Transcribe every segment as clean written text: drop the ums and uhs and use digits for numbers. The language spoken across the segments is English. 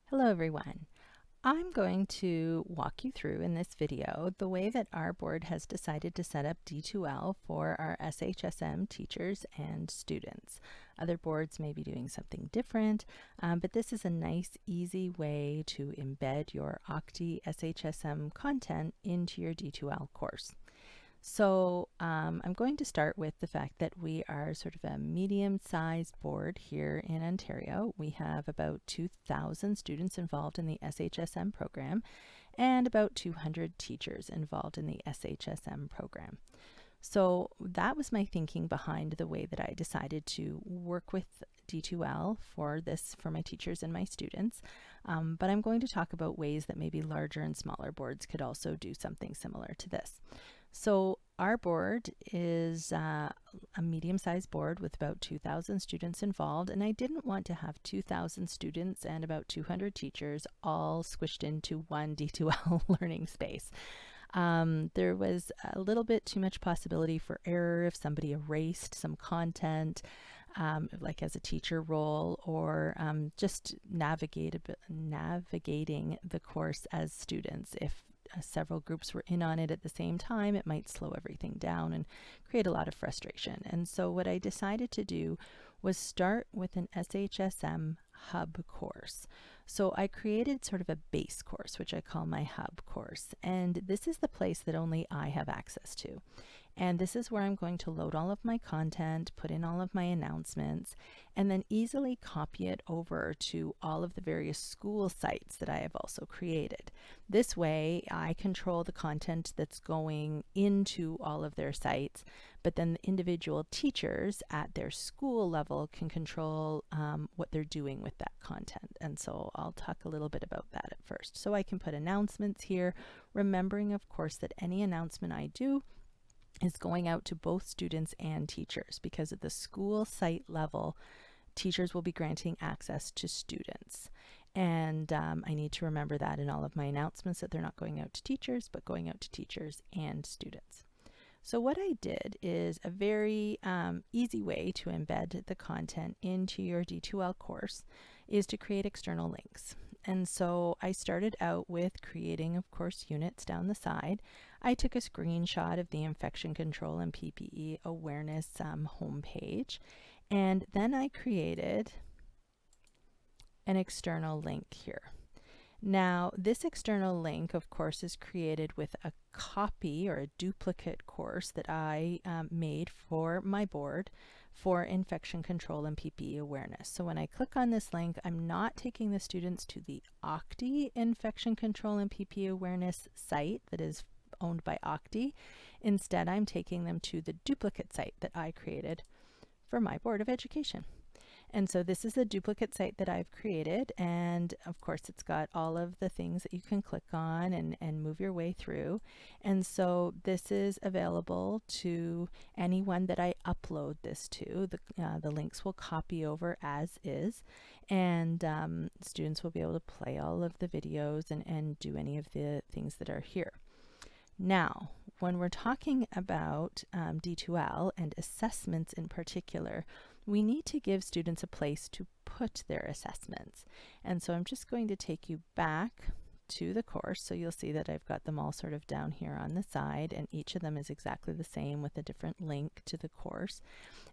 Hello everyone. I'm going to walk you through in this video the way that our board has decided to set up D2L for our SHSM teachers and students. Other boards may be doing something different, but this is a nice, easy way to embed your OCTI SHSM content into your D2L course. So I'm going to start with the fact that we are sort of a medium-sized board here in Ontario. We have about 2,000 students involved in the SHSM program and about 200 teachers involved in the SHSM program. So that was my thinking behind the way that I decided to work with D2L for my teachers and my students. But I'm going to talk about ways that maybe larger and smaller boards could also do something similar to this. So our board is a medium-sized board with about 2,000 students involved, and I didn't want to have 2,000 students and about 200 teachers all squished into one D2L learning space. There was a little bit too much possibility for error if somebody erased some content, like as a teacher role, or just navigating the course as students. If several groups were in on it at the same time, it might slow everything down and create a lot of frustration. And so what I decided to do was start with an SHSM hub course. So I created sort of a base course, which I call my hub course. And this is the place that only I have access to. And this is where I'm going to load all of my content, put in all of my announcements, and then easily copy it over to all of the various school sites that I have also created. This way, I control the content that's going into all of their sites, but then the individual teachers at their school level can control what they're doing with that content. And so I'll talk a little bit about that at first. So I can put announcements here, remembering, of course, that any announcement I do is going out to both students and teachers, because at the school site level, teachers will be granting access to students. And I need to remember that in all of my announcements, that they're not going out to teachers, but going out to teachers and students. So what I did is a very easy way to embed the content into your D2L course is to create external links. And so I started out with creating, of course, units down the side. I took a screenshot of the infection control and PPE awareness homepage, and then I created an external link here. Now, this external link, of course, is created with a copy or a duplicate course that I made for my board for infection control and PPE awareness. So when I click on this link, I'm not taking the students to the OCTI infection control and PPE awareness site that is owned by OCTI. Instead, I'm taking them to the duplicate site that I created for my Board of Education. And so this is the duplicate site that I've created, and of course it's got all of the things that you can click on and move your way through. And so this is available to anyone that I upload this to. The links will copy over as is, and students will be able to play all of the videos and do any of the things that are here. Now, when we're talking about D2L and assessments in particular, we need to give students a place to put their assessments. And so I'm just going to take you back to the course. So you'll see that I've got them all sort of down here on the side, and each of them is exactly the same with a different link to the course.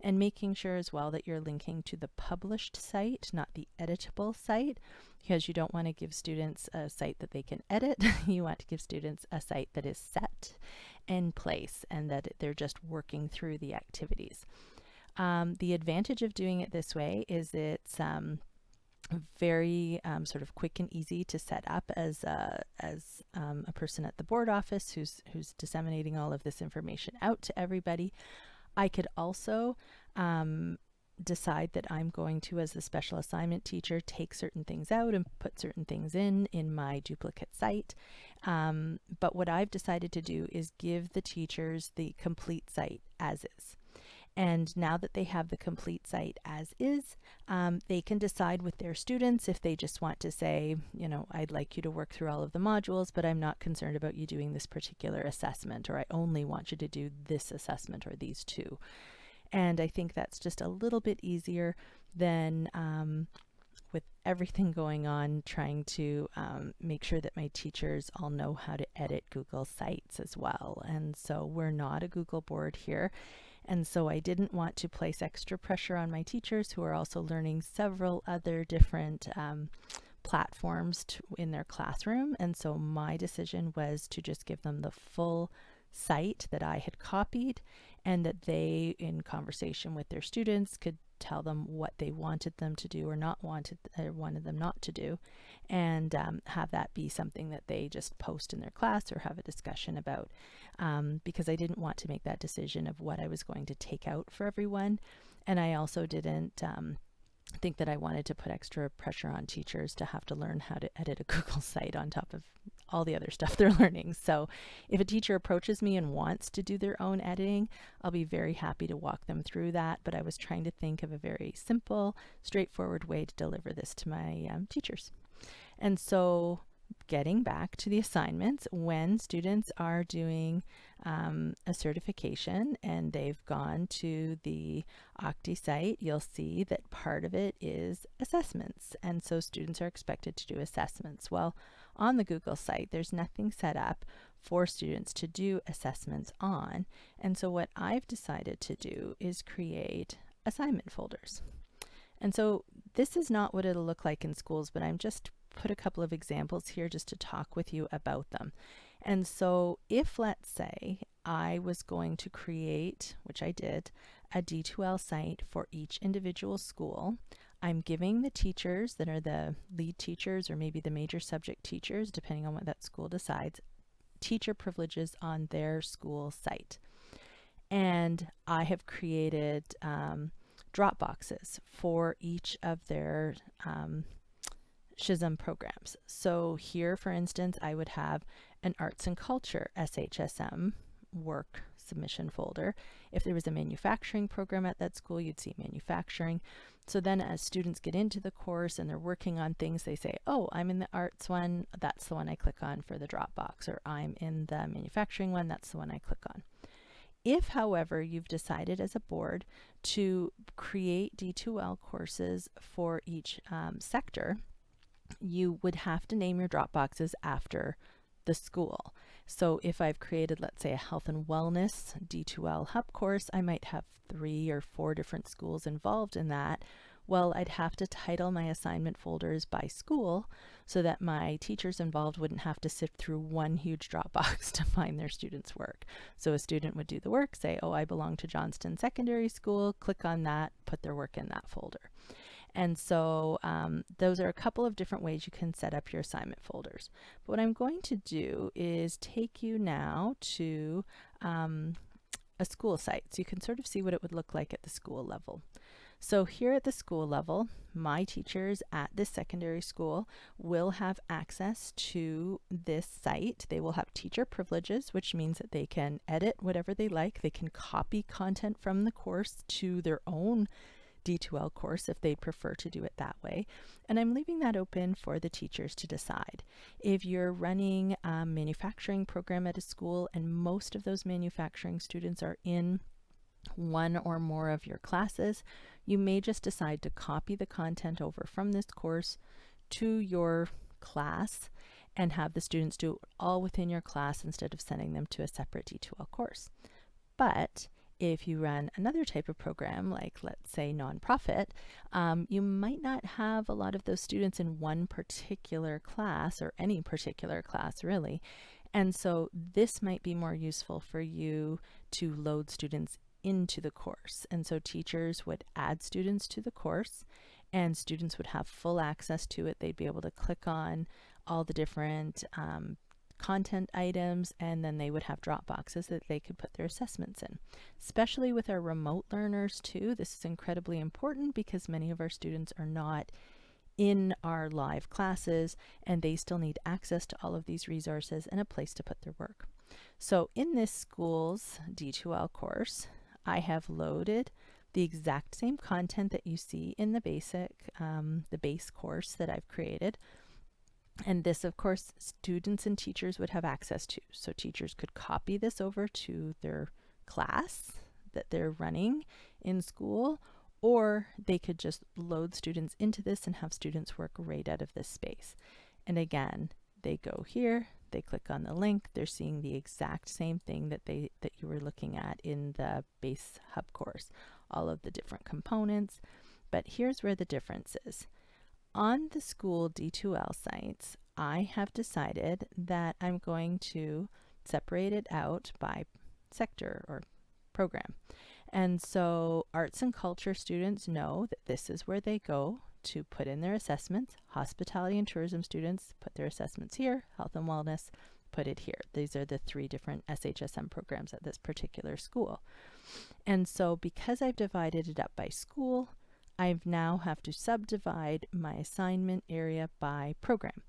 And making sure as well that you're linking to the published site, not the editable site, because you don't want to give students a site that they can edit. You want to give students a site that is set in place and that they're just working through the activities. The advantage of doing it this way is it's very sort of quick and easy to set up as a person at the board office who's disseminating all of this information out to everybody. I could also decide that I'm going to, as the special assignment teacher, take certain things out and put certain things in my duplicate site. But what I've decided to do is give the teachers the complete site as is. And now that they have the complete site as is, they can decide with their students if they just want to say, you know, I'd like you to work through all of the modules, but I'm not concerned about you doing this particular assessment, or I only want you to do this assessment or these two. And I think that's just a little bit easier than with everything going on, trying to make sure that my teachers all know how to edit Google Sites as well. And so we're not a Google board here. And so I didn't want to place extra pressure on my teachers who are also learning several other different platforms in their classroom. And so my decision was to just give them the full site that I had copied, and that they, in conversation with their students, could tell them what they wanted them to do or wanted them not to do, and have that be something that they just post in their class or have a discussion about, because I didn't want to make that decision of what I was going to take out for everyone. And I also didn't think that I wanted to put extra pressure on teachers to have to learn how to edit a Google site on top of all the other stuff they're learning. So if a teacher approaches me and wants to do their own editing, I'll be very happy to walk them through that. But I was trying to think of a very simple, straightforward way to deliver this to my teachers. And so getting back to the assignments, when students are doing a certification and they've gone to the OCTI site, you'll see that part of it is assessments. And so students are expected to do assessments. Well, on the Google site, there's nothing set up for students to do assessments on. And so what I've decided to do is create assignment folders. And so this is not what it'll look like in schools, but I'm just put a couple of examples here just to talk with you about them. And so if, let's say, I was going to create, which I did, a D2L site for each individual school, I'm giving the teachers that are the lead teachers or maybe the major subject teachers, depending on what that school decides, teacher privileges on their school site. And I have created drop boxes for each of their SHSM programs. So here, for instance, I would have an arts and culture SHSM work submission folder. If there was a manufacturing program at that school, you'd see manufacturing. So then as students get into the course and they're working on things, they say, oh, I'm in the arts one, that's the one I click on for the Dropbox, or I'm in the manufacturing one, that's the one I click on. If, however, you've decided as a board to create D2L courses for each sector, you would have to name your Dropboxes after the school. So if I've created, let's say, a health and wellness D2L hub course, I might have 3 or 4 different schools involved in that. Well, I'd have to title my assignment folders by school so that my teachers involved wouldn't have to sift through one huge Dropbox to find their students' work. So a student would do the work, say, oh, I belong to Johnston Secondary School, click on that, put their work in that folder. And so those are a couple of different ways you can set up your assignment folders. But what I'm going to do is take you now to a school site, so you can sort of see what it would look like at the school level. So here at the school level, my teachers at this secondary school will have access to this site. They will have teacher privileges, which means that they can edit whatever they like. They can copy content from the course to their own D2L course if they prefer to do it that way. And I'm leaving that open for the teachers to decide. If you're running a manufacturing program at a school and most of those manufacturing students are in one or more of your classes, you may just decide to copy the content over from this course to your class and have the students do it all within your class instead of sending them to a separate D2L course. But if you run another type of program, like let's say nonprofit, you might not have a lot of those students in one particular class or any particular class really. And so this might be more useful for you to load students into the course. And so teachers would add students to the course and students would have full access to it. They'd be able to click on all the different content items, and then they would have drop boxes that they could put their assessments in. Especially with our remote learners too, this is incredibly important because many of our students are not in our live classes and they still need access to all of these resources and a place to put their work. So in this school's D2L course, I have loaded the exact same content that you see in the base course that I've created. And this, of course, students and teachers would have access to. So teachers could copy this over to their class that they're running in school, or they could just load students into this and have students work right out of this space. And again, they go here, they click on the link, they're seeing the exact same thing that you were looking at in the base hub course, all of the different components. But here's where the difference is. On the school D2L sites, I have decided that I'm going to separate it out by sector or program. And so arts and culture students know that this is where they go to put in their assessments. Hospitality and tourism students put their assessments here. Health and wellness, put it here. These are the 3 different SHSM programs at this particular school. And so because I've divided it up by school, I now have to subdivide my assignment area by program.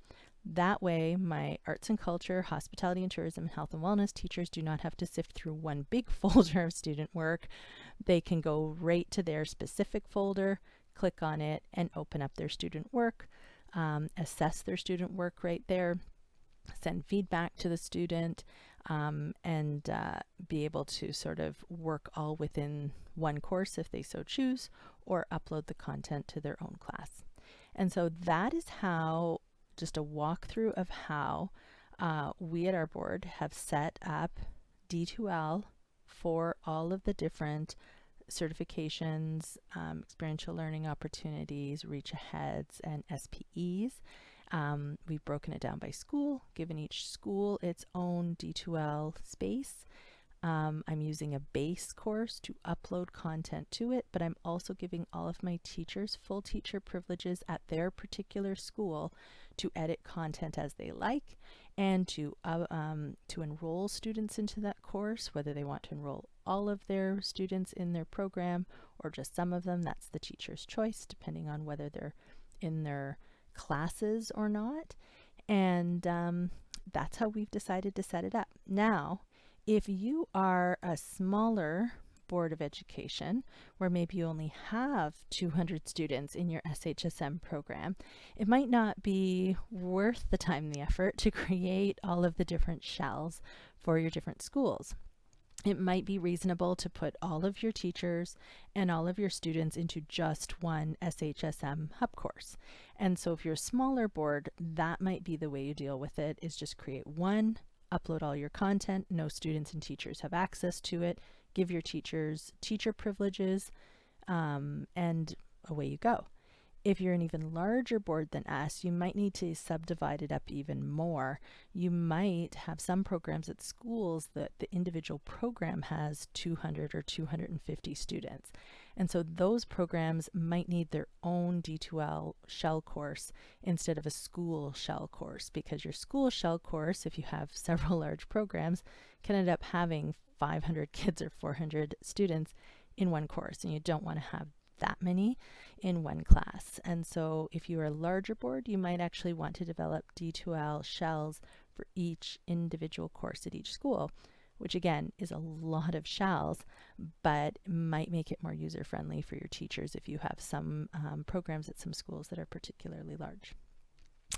That way, my arts and culture, hospitality and tourism, health and wellness teachers do not have to sift through one big folder of student work. They can go right to their specific folder, click on it, and open up their student work, assess their student work right there, send feedback to the student, and be able to sort of work all within one course if they so choose, or upload the content to their own class. And so that is how, just a walkthrough of how we at our board have set up D2L for all of the different certifications, experiential learning opportunities, reach aheads, and SPEs. We've broken it down by school, given each school its own D2L space. I'm using a base course to upload content to it, but I'm also giving all of my teachers full teacher privileges at their particular school to edit content as they like, and to enroll students into that course, whether they want to enroll all of their students in their program or just some of them. That's the teacher's choice, depending on whether they're in their classes or not. And that's how we've decided to set it up. Now, if you are a smaller Board of Education, where maybe you only have 200 students in your SHSM program, it might not be worth the time and the effort to create all of the different shells for your different schools. It might be reasonable to put all of your teachers and all of your students into just one SHSM hub course. And so if you're a smaller board, that might be the way you deal with it, is just create one, upload all your content, no students and teachers have access to it, give your teachers teacher privileges, and away you go. If you're an even larger board than us, you might need to subdivide it up even more. You might have some programs at schools that the individual program has 200 or 250 students. And so those programs might need their own D2L shell course instead of a school shell course, because your school shell course, if you have several large programs, can end up having 500 kids or 400 students in one course, and you don't want to have that many in one class. And so if you are a larger board, you might actually want to develop D2L shells for each individual course at each school, which again is a lot of shells, but might make it more user-friendly for your teachers if you have some programs at some schools that are particularly large.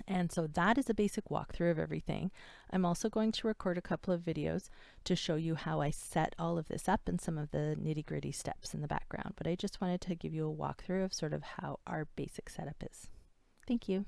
And so that is a basic walkthrough of everything. I'm also going to record a couple of videos to show you how I set all of this up and some of the nitty-gritty steps in the background. But I just wanted to give you a walkthrough of sort of how our basic setup is. Thank you.